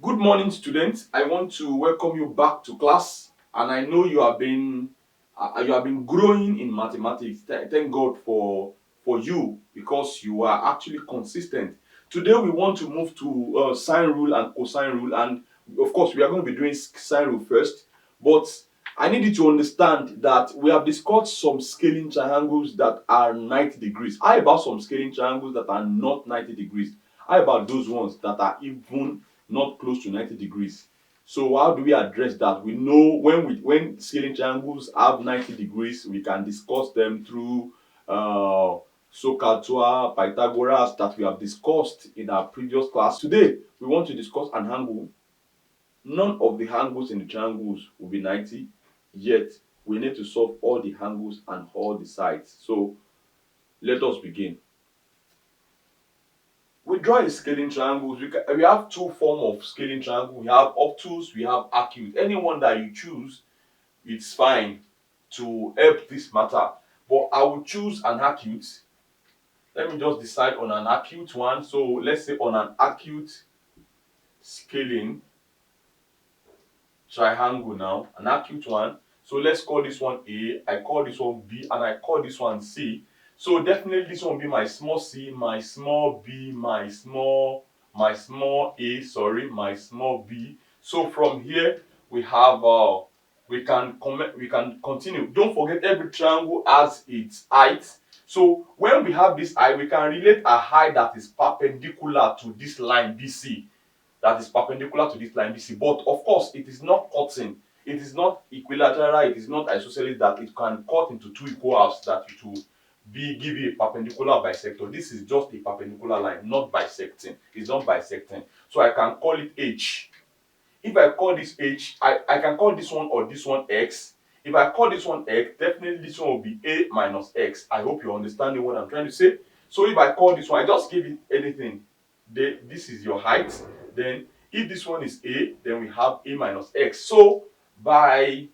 Good morning, students. I want to welcome you back to class, and I know you have been growing in mathematics. Thank God for you because you are actually consistent. Today we want to move to sine rule and cosine rule, and of course we are going to be doing sine rule first. But I need you to understand that we have discussed some scaling triangles that are 90 degrees. How about some scaling triangles that are not 90 degrees? How about those ones that are even not close to 90 degrees? So how do we address that? We know when scaling triangles have 90 degrees, we can discuss them through SOHCAHTOA, Pythagoras that we have discussed in our previous class. Today we want to discuss an angle. None of the angles in the triangles will be 90, yet we need to solve all the angles and all the sides. So let us begin. We draw a scaling triangles. We have two forms of scaling triangle. We have obtuse, we have acute. Anyone that you choose, it's fine to help this matter. But I will choose an acute. Let me just decide on an acute one. So let's say on an acute scaling triangle now, an acute one. So let's call this one A, I call this one B, and I call this one C. So definitely this one will be my small c, my small b, my small a, sorry, my small b. So from here we have we can continue. Don't forget every triangle has its height. So when we have this height, we can relate a height that is perpendicular to this line BC, that is perpendicular to this line BC. But of course, it is not cutting. It is not equilateral. It is not isosceles that it can cut into two equal halves that it will give you a perpendicular bisector. This is just a perpendicular line, not bisecting. It's not bisecting. So I can call it H. If I call this H, I can call this one or this one X. If I call this one X, definitely this one will be A minus X. I hope you're understanding what I'm trying to say. So if I call this one, I just give it anything. This is your height. Then if this one is A, then we have A minus X. So by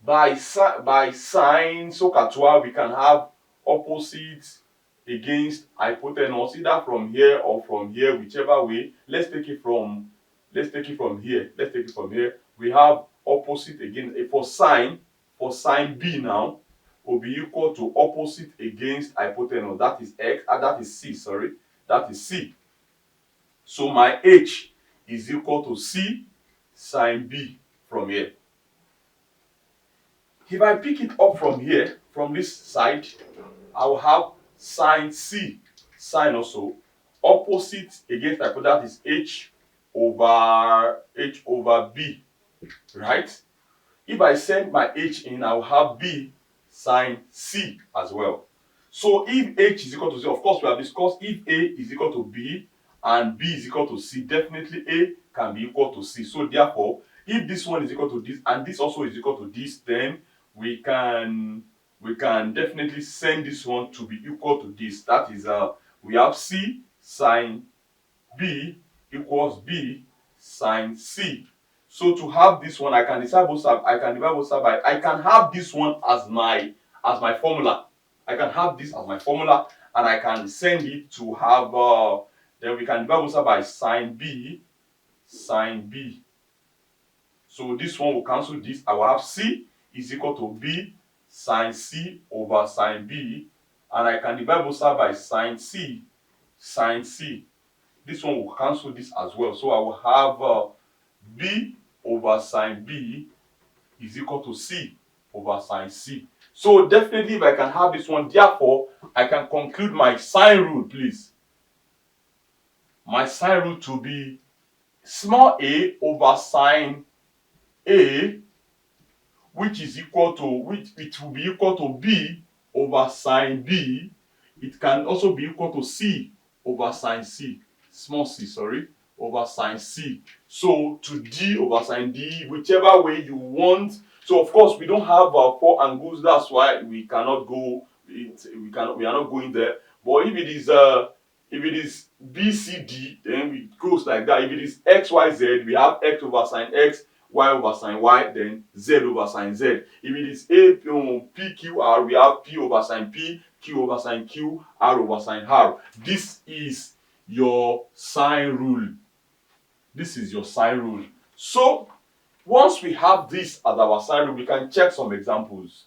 by sine SOHCAHTOA, we can have opposites against hypotenuse, either from here or from here, whichever way. Let's take it from here. Let's take it from here. We have opposite against for sine B now will be equal to opposite against hypotenuse. That is x, that is c, sorry. That is c. So my h is equal to c sine B from here. If I pick it up from here, from this side, I will have sine C, sine also, opposite against hypotenuse, that is h over b, right? If I send my h in, I will have b sine C as well. So if h is equal to 0, of course we have discussed if a is equal to b and b is equal to c, definitely a can be equal to c. So therefore, if this one is equal to this and this also is equal to this, then we can definitely send this one to be equal to this. That is we have c sine b equals b sine c. So to have this one, I can decide both side. I can divide both side by. I can have this one as my formula. I can have this as my formula, and I can send it to have. Then we can divide both side by sine b, sine b. So this one will cancel this. I will have c is equal to b sine c over sine b, and I can divide both side by sine c, sine c. This one will cancel this as well. So I will have b over sine b is equal to c over sine c. So definitely if I can have this one, therefore I can conclude my sine rule, please. My sine rule to be small a over sine a, which is equal to, which it will be equal to b over sine b. It can also be equal to c over sine c, small c, sorry, over sine c. So to d over sine d, whichever way you want. So of course we don't have four angles, that's why we cannot go we are not going there. But if it is bcd, then it goes like that. If it is xyz, we have x over sine x, y over sine y, then z over sine z. If it is pqr, we have p over sine p, q over sine q, r over sine r. This is your sine rule. This is your sine rule. So once we have this as our sine rule, we can check some examples.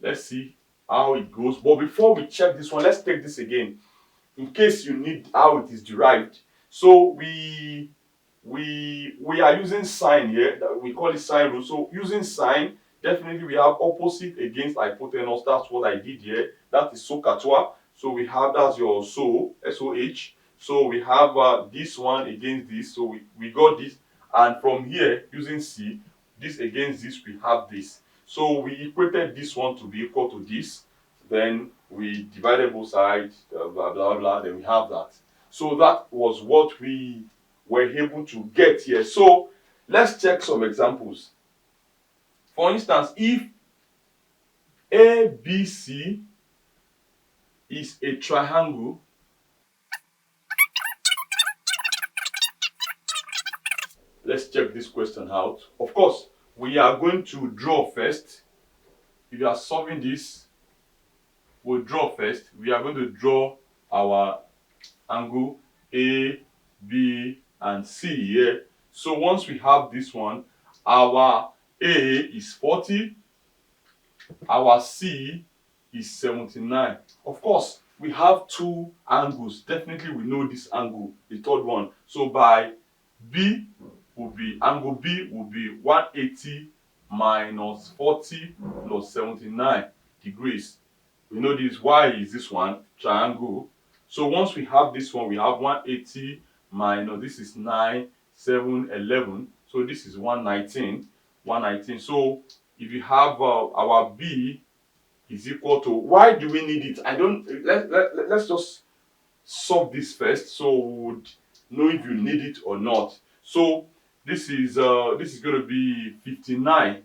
Let's see how it goes. But before we check this one, let's take this again in case you need how it is derived. So we are using sine here. We call it sine rule. So using sine, definitely we have opposite against hypotenuse. That's what I did here. That is SOHCAHTOA. So we have, that's your SOH. So we have this one against this. So we got this. And from here, using C, this against this, we have this. So we equated this one to be equal to this. Then we divided both sides, blah, blah, blah. Then we have that. So that was what we were able to get here. So let's check some examples. For instance, if ABC is a triangle, let's check this question out. Of course, we are going to draw first. If you are solving this, we'll draw first. We are going to draw our angle A, B, and C here. So once we have this one, our A is 40, our C is 79. Of course, we have two angles. Definitely we know this angle, the third one. So by B will be, angle B will be 180 minus 40 plus 79 degrees. We know this. Y is this one, triangle. So once we have this one, we have 180 minus, this is 9, 7, 11. So this is 119. 119. So if you have our B is equal to, why do we need it? I don't, let's just solve this first so we would know if you need it or not. So this is going to be 59,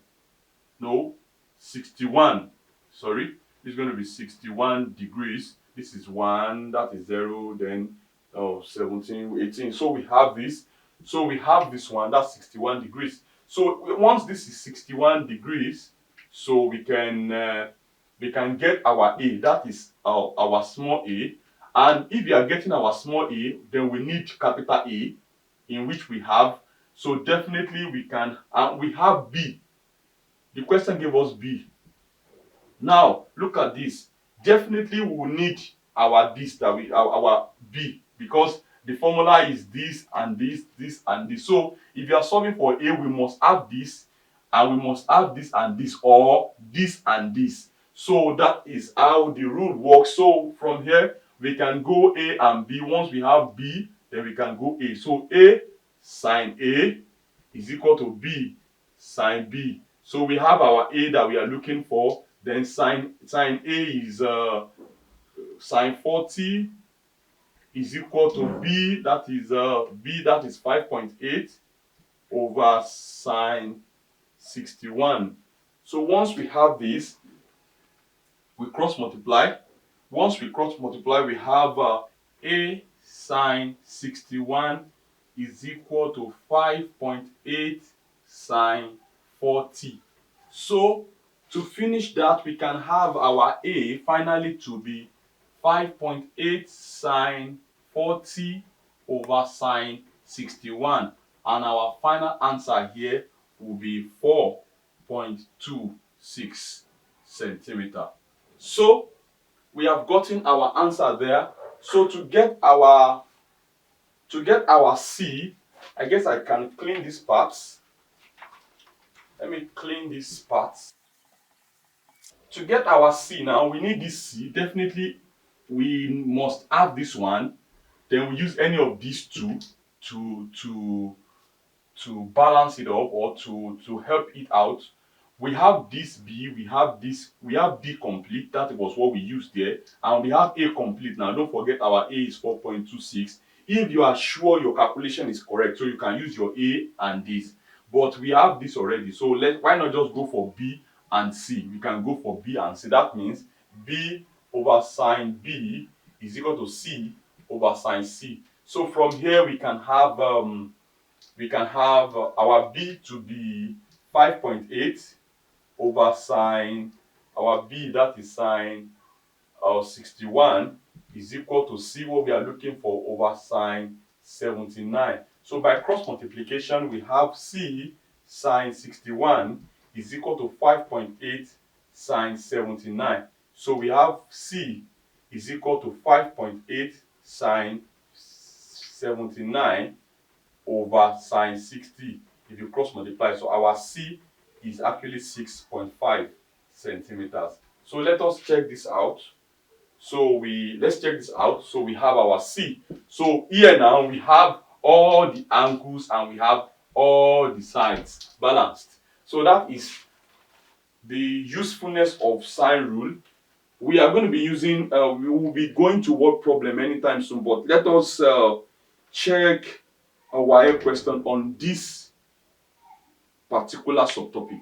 no, 61, sorry, this is going to be 61 degrees. This is 1, that is 0, then 17, 18. So we have this. So we have this one, that's 61 degrees. So once this is 61 degrees, so we can get our A, that is our small a. And if we are getting our small a, then we need capital A, in which we have. So definitely we can, we have B. The question gave us B. Now look at this. Definitely we will need our this, that we our B, because the formula is this and this, this and this. So if you are solving for A, we must have this, and we must have this and this, or this and this. So that is how the rule works. So from here we can go A and B. Once we have B, then we can go A. So A sine A is equal to B sine B. So we have our A that we are looking for. Then sine A is sine 40 is equal to B, that is 5.8 over sine 61. So once we have this, we cross multiply. Once we cross multiply, we have A sine 61 is equal to 5.8 sine 40. So to finish that, we can have our A finally to be 5.8 sine 40 over sine 61. And our final answer here will be 4.26 centimeter. So we have gotten our answer there. So to get our C, I guess I can clean these parts. Let me clean these parts. To get our C now, we need this C. Definitely we must have this one. Then we use any of these two to balance it up, or to help it out. We have this B, we have D complete. That was what we used there, and we have A complete. Now don't forget our A is 4.26. If you are sure your calculation is correct, so you can use your A and this, but we have this already. So why not just go for B and C? We can go for B and C. That means B over sine B is equal to C over sine C. So from here we can have our B to be 5.8 over sine, our B, that is sine 61, is equal to C, what we are looking for, over sine 79. So by cross multiplication, we have C sine 61 is equal to 5.8 sine 79. So we have C is equal to 5.8 sine 79 over sine 60 if you cross multiply. So our C is actually 6.5 centimeters. So let us check this out. Let's check this out. So we have our C. So here now we have all the angles and we have all the sides balanced. So that is the usefulness of sine rule. We are going to be using, we will be going to word problem anytime soon, but let us check a wire question on this particular subtopic.